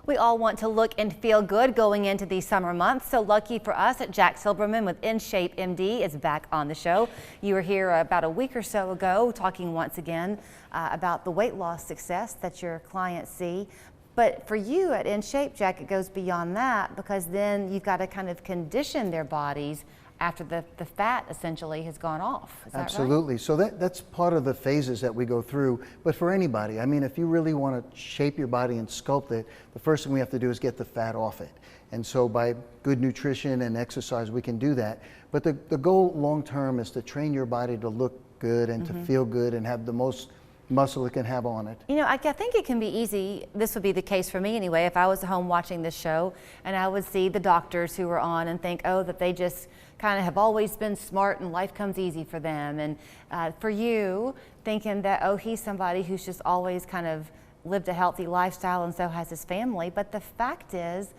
We all want to look and feel good going into these summer months. So lucky for us, Jack Silberman with InShape MD is back on the show. You were here about a week or so ago talking once again about the weight loss success that your clients see. But for you at InShape, Jack, it goes beyond that, because then you've got to kind of condition their bodies after the fat essentially has gone off. Is that Absolutely. right? So that's part of the phases that we go through. But for anybody, I mean, if you really want to shape your body and sculpt it, the first thing we have to do is get the fat off it. And so by good nutrition and exercise, we can do that. But the goal long term is to train your body to look good and to feel good and have the most muscle it can have on it. You know, I think it can be easy. This would be the case for me anyway. If I was at home watching this show and I would see the doctors who were on and think, oh, that they just kind of have always been smart and life comes easy for them. And for you, thinking that, oh, he's somebody who's just always kind of lived a healthy lifestyle and so has his family. But the fact is,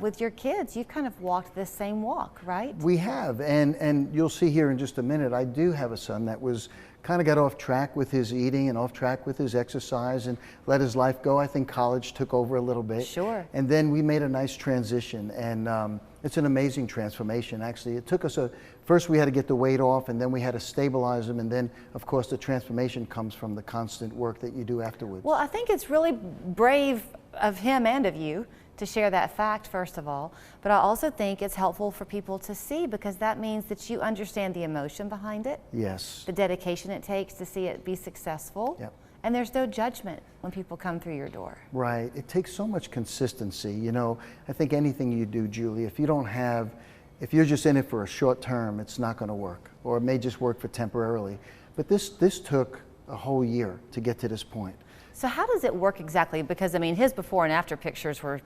with your kids, you've kind of walked this same walk, right? We have, and you'll see here in just a minute, I do have a son that was kind of got off track with his eating and off track with his exercise and let his life go. I think college took over a little bit. Sure. And then we made a nice transition, and it's an amazing transformation, actually. It took us first we had to get the weight off, and then we had to stabilize them, and then, of course, the transformation comes from the constant work that you do afterwards. Well, I think it's really brave of him and of you to share that fact, first of all, but I also think it's helpful for people to see, because that means that you understand the emotion behind it. Yes. The dedication it takes to see it be successful. Yep. And there's no judgment when people come through your door. Right. It takes so much consistency. You know, I think anything you do, Julie, if you're just in it for a short term, it's not going to work, or it may just work for temporarily. But this took a whole year to get to this point. So how does it work exactly? Because, I mean, his before and after pictures were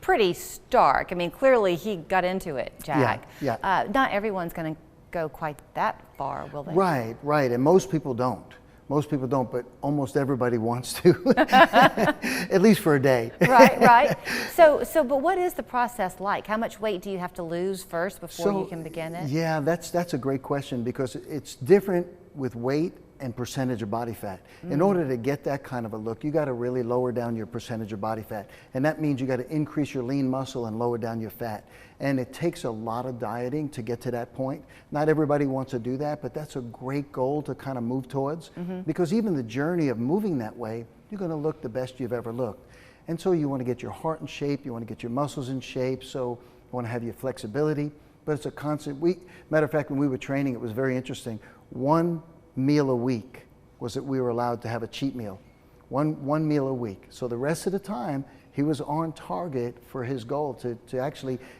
pretty stark. I mean, clearly he got into it, Jack. Yeah. Not everyone's going to go quite that far, will they? Right, right. And most people don't. Most people don't, but almost everybody wants to, at least for a day. Right. So, but what is the process like? How much weight do you have to lose first before you can begin it? Yeah, that's a great question, because it's different with weight and percentage of body fat. In order to get that kind of a look, you got to really lower down your percentage of body fat. And that means you got to increase your lean muscle and lower down your fat. And it takes a lot of dieting to get to that point. Not everybody wants to do that, but that's a great goal to kind of move towards, because even the journey of moving that way, you're going to look the best you've ever looked. And so you want to get your heart in shape, you want to get your muscles in shape, so you want to have your flexibility, but it's a constant. Matter of fact, when we were training, it was very interesting. One meal a week was that we were allowed to have a cheat meal. One meal a week. So the rest of the time, he was on target for his goal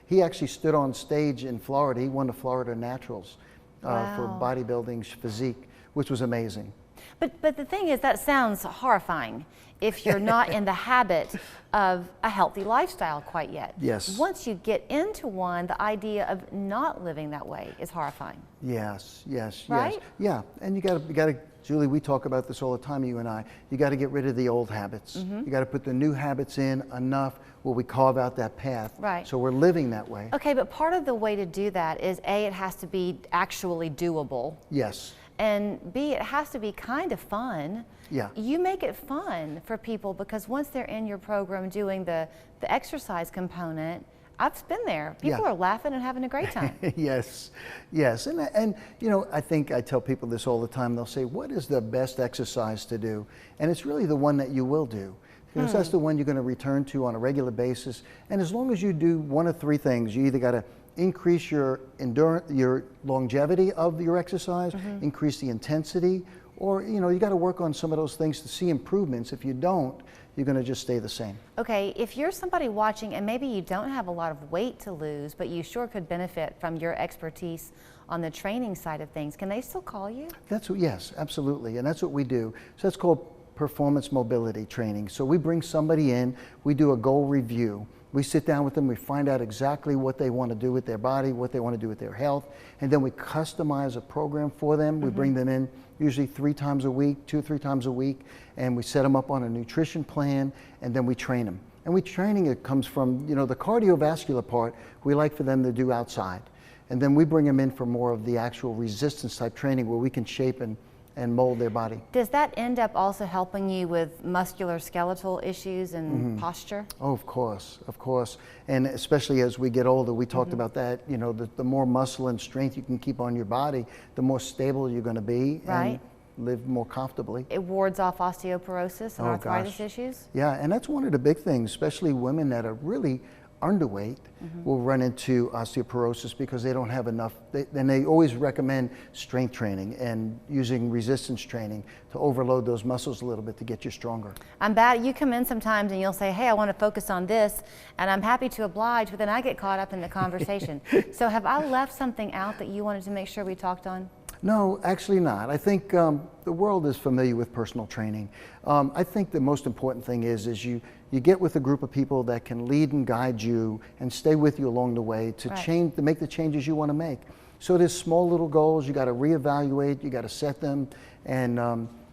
he actually stood on stage in Florida. He won the Florida Naturals for bodybuilding physique, which was amazing. But the thing is, that sounds horrifying if you're not in the habit of a healthy lifestyle quite yet. Yes. Once you get into one, the idea of not living that way is horrifying. Yes. Right? Yeah, and you gotta, Julie, we talk about this all the time, you and I. You gotta get rid of the old habits. You gotta put the new habits in enough where we carve out that path. Right. So we're living that way. Okay, but part of the way to do that is A, it has to be actually doable. Yes. And B, it has to be kind of fun. Yeah. You make it fun for people, because once they're in your program doing the exercise component, I've been there. People are laughing and having a great time. Yes. And you know, I think I tell people this all the time. They'll say, what is the best exercise to do? And it's really the one that you will do, because that's the one you're going to return to on a regular basis. And as long as you do one of three things, you either got to increase your endurance, your longevity of your exercise, increase the intensity, or you got to work on some of those things to see improvements. If you don't, you're going to just stay the same. Okay, if you're somebody watching and maybe you don't have a lot of weight to lose, but you sure could benefit from your expertise on the training side of things, can they still call you? Yes, absolutely, and that's what we do. So that's called performance mobility training. So we bring somebody in, we do a goal review. We sit down with them, we find out exactly what they want to do with their body, what they want to do with their health, and then we customize a program for them. We bring them in usually 3 times a week, 2 or 3 times a week, and we set them up on a nutrition plan, and then we train them. And training, it comes from, the cardiovascular part, we like for them to do outside. And then we bring them in for more of the actual resistance type training where we can shape and and mold their body. Does that end up also helping you with musculoskeletal issues and posture? Oh, of course, of course. And especially as we get older, we talked about that, you know, the more muscle and strength you can keep on your body, the more stable you're going to be Right. and live more comfortably. It wards off osteoporosis and Oh, arthritis gosh. issues? Yeah, and that's one of the big things, especially women that are really underweight will run into osteoporosis because they don't have enough. And they always recommend strength training and using resistance training to overload those muscles a little bit to get you stronger. I'm bad. You come in sometimes and you'll say, hey, I want to focus on this, and I'm happy to oblige, but then I get caught up in the conversation. So have I left something out that you wanted to make sure we talked on? No, actually not. I think the world is familiar with personal training. I think the most important thing is you get with a group of people that can lead and guide you and stay with you along the way to Right. to make the changes you want to make. So there's small little goals. You got to reevaluate. You got to set them and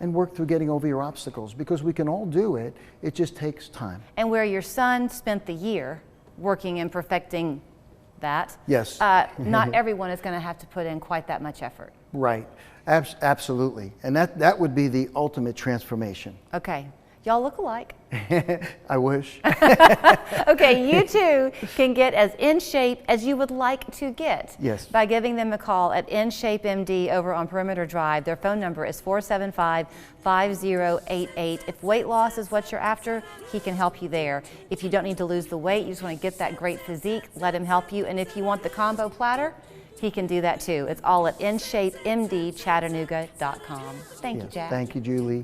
work through getting over your obstacles, because we can all do it. It just takes time. And where your son spent the year working and perfecting that, Yes. not everyone is going to have to put in quite that much effort. Right. Absolutely. And that would be the ultimate transformation. Okay. Y'all look alike. I wish. Okay, you too can get as in shape as you would like to get. Yes. By giving them a call at InShape MD over on Perimeter Drive. Their phone number is 475-5088. If weight loss is what you're after, he can help you there. If you don't need to lose the weight, you just want to get that great physique, let him help you. And if you want the combo platter, he can do that too. It's all at InShapeMDChattanooga.com. Thank you, Yes. Jack. Thank you, Julie.